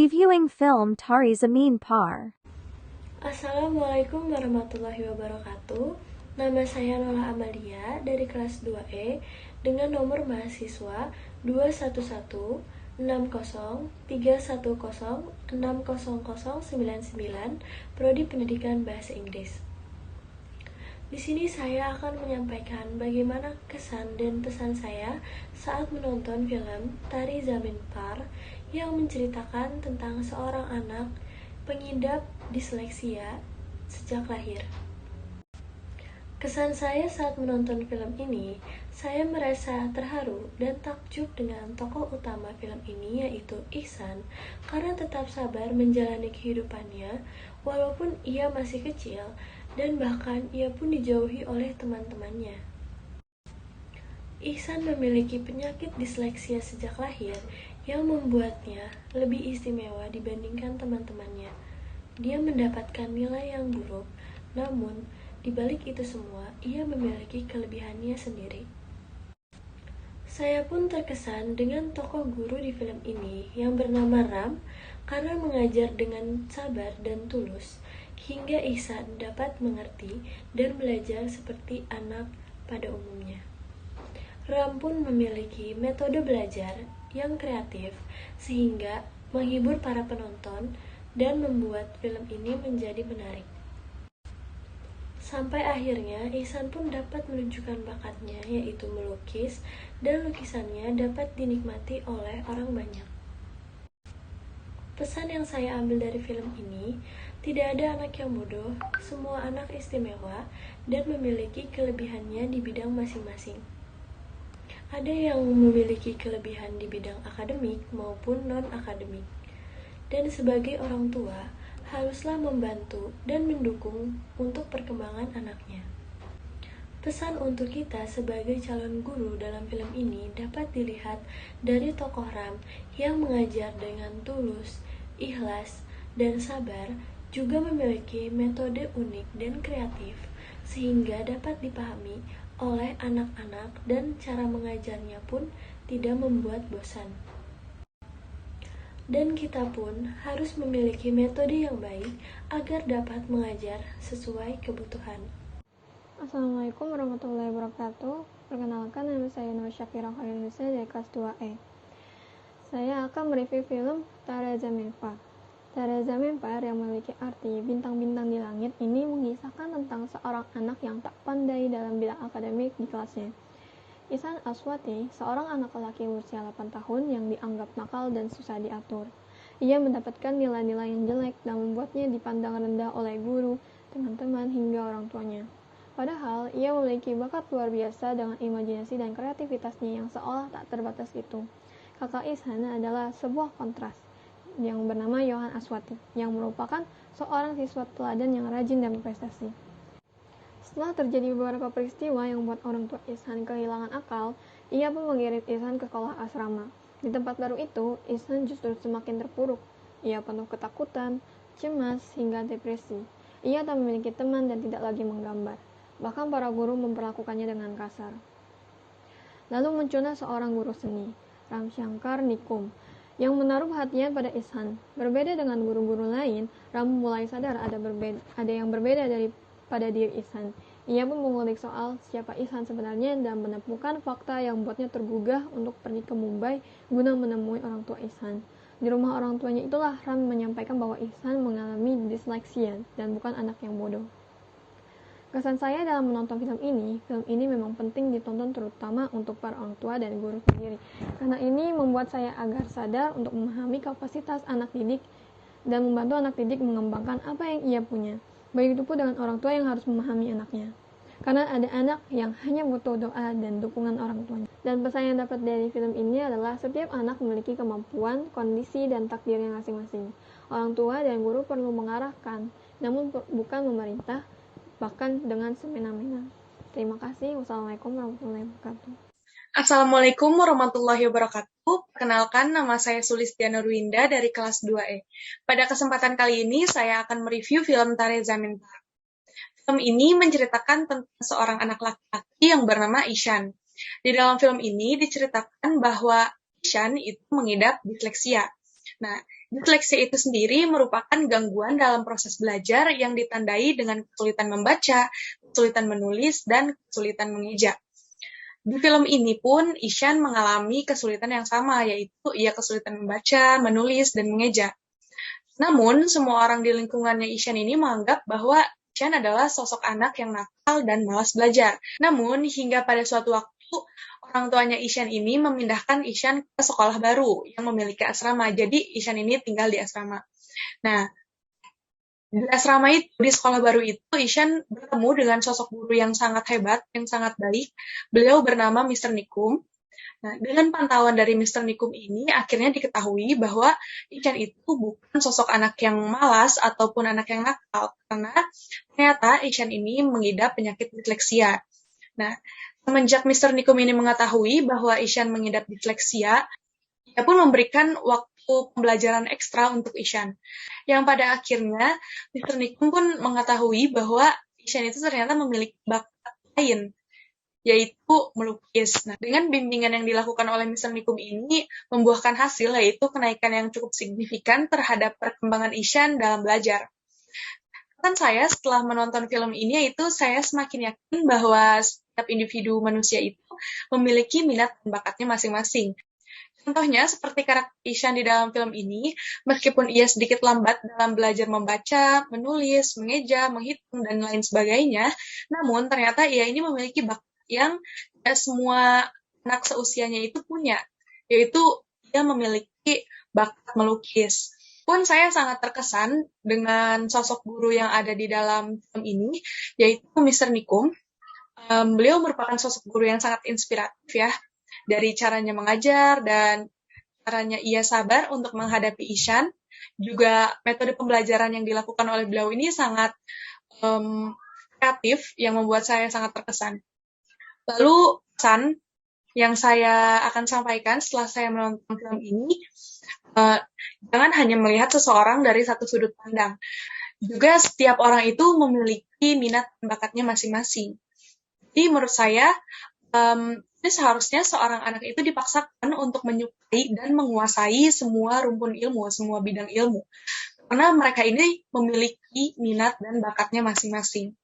Reviewing film Tari Zameen Par. Assalamualaikum warahmatullahi wabarakatuh. Nama saya Nola Amalia dari kelas 2E dengan nomor mahasiswa 2116030306099 Prodi Pendidikan Bahasa Inggris. Di sini saya akan menyampaikan bagaimana kesan dan pesan saya saat menonton film Tari Zameen Par yang menceritakan tentang seorang anak pengidap disleksia sejak lahir. Kesan saya saat menonton film ini, saya merasa terharu dan takjub dengan tokoh utama film ini, yaitu Ihsan, karena tetap sabar menjalani kehidupannya walaupun ia masih kecil dan bahkan ia pun dijauhi oleh teman-temannya. Ihsan memiliki penyakit disleksia sejak lahir yang membuatnya lebih istimewa dibandingkan teman-temannya. Dia mendapatkan nilai yang buruk, namun di balik itu semua, ia memiliki kelebihannya sendiri. Saya pun terkesan dengan tokoh guru di film ini yang bernama Ram karena mengajar dengan sabar dan tulus, hingga Ihsan dapat mengerti dan belajar seperti anak pada umumnya. Ram pun memiliki metode belajar yang kreatif sehingga menghibur para penonton dan membuat film ini menjadi menarik. Sampai akhirnya Ihsan pun dapat menunjukkan bakatnya, yaitu melukis, dan lukisannya dapat dinikmati oleh orang banyak. Pesan yang saya ambil dari film ini, tidak ada anak yang bodoh, semua anak istimewa dan memiliki kelebihannya di bidang masing-masing. Ada yang memiliki kelebihan di bidang akademik maupun non-akademik. Dan sebagai orang tua, haruslah membantu dan mendukung untuk perkembangan anaknya. Pesan untuk kita sebagai calon guru dalam film ini dapat dilihat dari tokoh Ram yang mengajar dengan tulus, ikhlas, dan sabar, juga memiliki metode unik dan kreatif sehingga dapat dipahami oleh anak-anak dan cara mengajarnya pun tidak membuat bosan. Dan kita pun harus memiliki metode yang baik agar dapat mengajar sesuai kebutuhan. Assalamualaikum warahmatullahi wabarakatuh. Perkenalkan, nama saya Nur Syakira Khairunnisa dari kelas 2E. Saya akan mereview film Tari Zameen Par. Tari Zameen Par yang memiliki arti bintang-bintang di langit ini mengisahkan tentang seorang anak yang tak pandai dalam bidang akademik di kelasnya. Ihsan Aswati, seorang anak lelaki berusia 8 tahun yang dianggap nakal dan susah diatur. Ia mendapatkan nilai-nilai yang jelek dan membuatnya dipandang rendah oleh guru, teman-teman, hingga orang tuanya. Padahal, ia memiliki bakat luar biasa dengan imajinasi dan kreativitasnya yang seolah tak terbatas itu. Kakak Ihsan adalah sebuah kontras yang bernama Yohan Aswati, yang merupakan seorang siswa teladan yang rajin dan berprestasi. Setelah terjadi beberapa peristiwa yang membuat orang tua Ihsan kehilangan akal, ia pun mengirim Ihsan ke sekolah asrama. Di tempat baru itu, Ihsan justru semakin terpuruk. Ia penuh ketakutan, cemas, hingga depresi. Ia tak memiliki teman dan tidak lagi menggambar. Bahkan para guru memperlakukannya dengan kasar. Lalu muncullah seorang guru seni, Ram Shankar Nikum, yang menaruh perhatian pada Ihsan. Berbeda dengan guru-guru lain, Ram mulai sadar ada yang berbeda pada diri Ihsan. Ia pun mengulik soal siapa Ihsan sebenarnya dan menemukan fakta yang membuatnya tergugah untuk pergi ke Mumbai guna menemui orang tua Ihsan. Di rumah orang tuanya itulah Ram menyampaikan bahwa Ihsan mengalami disleksia dan bukan anak yang bodoh. Kesan saya dalam menonton film ini memang penting ditonton terutama untuk para orang tua dan guru sendiri. Karena ini membuat saya agar sadar untuk memahami kapasitas anak didik dan membantu anak didik mengembangkan apa yang ia punya. Begitu pun dengan orang tua yang harus memahami anaknya. Karena ada anak yang hanya butuh doa dan dukungan orang tuanya. Dan pesan yang dapat dari film ini adalah setiap anak memiliki kemampuan, kondisi, dan takdirnya masing-masing. Orang tua dan guru perlu mengarahkan, namun bukan memerintah, bahkan dengan semena-mena. Terima kasih. Wassalamualaikum warahmatullahi wabarakatuh. Assalamualaikum warahmatullahi wabarakatuh. Perkenalkan, nama saya Sulistiana Ruinda dari kelas 2E. Pada kesempatan kali ini, saya akan mereview film Tari Zameen Par. Film ini menceritakan tentang seorang anak laki-laki yang bernama Ihsan. Di dalam film ini diceritakan bahwa Ihsan itu mengidap disleksia. Nah, Disleksia itu sendiri merupakan gangguan dalam proses belajar yang ditandai dengan kesulitan membaca, kesulitan menulis, dan kesulitan mengeja. Di film ini pun Ishan mengalami kesulitan yang sama, yaitu ia kesulitan membaca, menulis, dan mengeja. Namun, semua orang di lingkungannya Ishan ini menganggap bahwa Ishan adalah sosok anak yang nakal dan malas belajar. Namun, hingga pada suatu waktu, orang tuanya Ishan ini memindahkan Ishan ke sekolah baru yang memiliki asrama. Jadi, Ishan ini tinggal di asrama. Nah, di asrama itu, di sekolah baru itu, Ishan bertemu dengan sosok guru yang sangat hebat, yang sangat baik. Beliau bernama Mr. Nikum. Nah, dengan pantauan dari Mr. Nikum ini, akhirnya diketahui bahwa Ishan itu bukan sosok anak yang malas ataupun anak yang nakal, karena ternyata Ishan ini mengidap penyakit disleksia. Nah, semenjak Mr. Nikum ini mengetahui bahwa Ishan mengidap disleksia, ia pun memberikan waktu pembelajaran ekstra untuk Ishan. Yang pada akhirnya, Mr. Nikum pun mengetahui bahwa Ishan itu ternyata memiliki bakat lain, yaitu melukis. Nah, dengan bimbingan yang dilakukan oleh Mr. Nikum ini membuahkan hasil, yaitu kenaikan yang cukup signifikan terhadap perkembangan Ishan dalam belajar. Pesan saya setelah menonton film ini yaitu saya semakin yakin bahwa setiap individu manusia itu memiliki minat dan bakatnya masing-masing. Contohnya seperti karakter Ishan di dalam film ini, meskipun ia sedikit lambat dalam belajar membaca, menulis, mengeja, menghitung, dan lain sebagainya, namun ternyata ia ini memiliki bakat yang tidak semua anak seusianya itu punya, yaitu ia memiliki bakat melukis. Pun saya sangat terkesan dengan sosok guru yang ada di dalam film ini, yaitu Mr. Nikum. Beliau merupakan sosok guru yang sangat inspiratif ya, dari caranya mengajar dan caranya ia sabar untuk menghadapi Ishan. Juga metode pembelajaran yang dilakukan oleh beliau ini sangat kreatif, yang membuat saya sangat terkesan. Lalu pesan yang saya akan sampaikan setelah saya menonton film ini, jangan hanya melihat seseorang dari satu sudut pandang. Juga setiap orang itu memiliki minat dan bakatnya masing-masing. Jadi menurut saya, ini seharusnya seorang anak itu dipaksakan untuk menyukai dan menguasai semua rumpun ilmu, semua bidang ilmu. Karena mereka ini memiliki minat dan bakatnya masing-masing.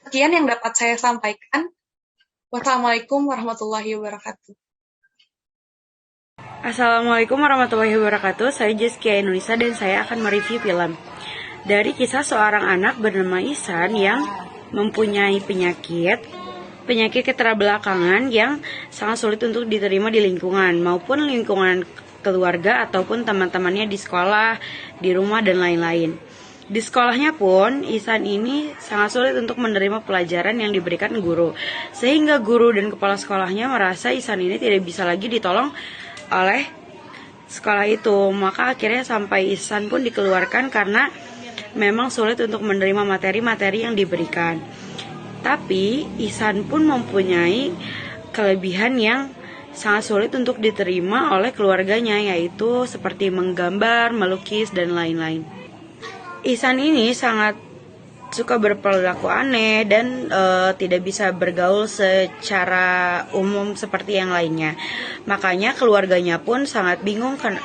Sekian yang dapat saya sampaikan. Wassalamualaikum warahmatullahi wabarakatuh. Assalamualaikum warahmatullahi wabarakatuh. Saya Jaskia Indonesia dan saya akan mereview film dari kisah seorang anak bernama Ihsan yang mempunyai penyakit keterbelakangan yang sangat sulit untuk diterima di lingkungan maupun lingkungan keluarga ataupun teman-temannya di sekolah, di rumah dan lain-lain. Di sekolahnya pun, Ihsan ini sangat sulit untuk menerima pelajaran yang diberikan guru. Sehingga guru dan kepala sekolahnya merasa Ihsan ini tidak bisa lagi ditolong oleh sekolah itu. Maka akhirnya sampai Ihsan pun dikeluarkan karena memang sulit untuk menerima materi-materi yang diberikan. Tapi Ihsan pun mempunyai kelebihan yang sangat sulit untuk diterima oleh keluarganya, yaitu seperti menggambar, melukis, dan lain-lain. Ihsan ini sangat suka berperilaku aneh dan tidak bisa bergaul secara umum seperti yang lainnya. Makanya keluarganya pun sangat bingung kan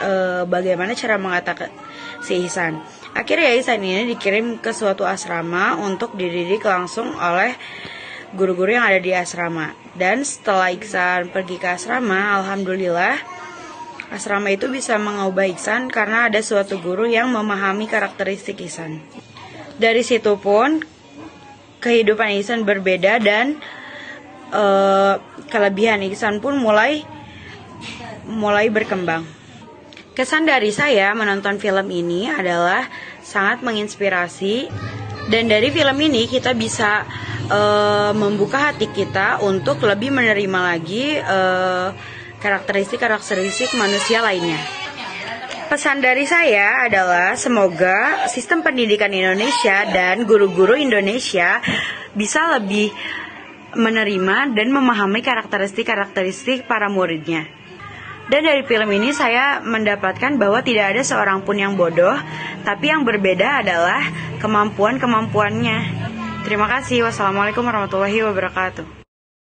bagaimana cara mengatakan si Ihsan. Akhirnya Ihsan ini dikirim ke suatu asrama untuk dididik langsung oleh guru-guru yang ada di asrama. Dan setelah Ihsan pergi ke asrama, alhamdulillah asrama itu bisa mengubah Ihsan karena ada suatu guru yang memahami karakteristik Ihsan. Dari situ pun kehidupan Ihsan berbeda dan kelebihan Ihsan pun mulai berkembang. Kesan dari saya menonton film ini adalah sangat menginspirasi, dan dari film ini kita bisa membuka hati kita untuk lebih menerima lagi karakteristik manusia lainnya. Pesan dari saya adalah semoga sistem pendidikan Indonesia dan guru-guru Indonesia bisa lebih menerima dan memahami karakteristik para muridnya. Dan dari film ini saya mendapatkan bahwa tidak ada seorang pun yang bodoh, tapi yang berbeda adalah kemampuannya. Terima kasih. Wassalamualaikum warahmatullahi wabarakatuh.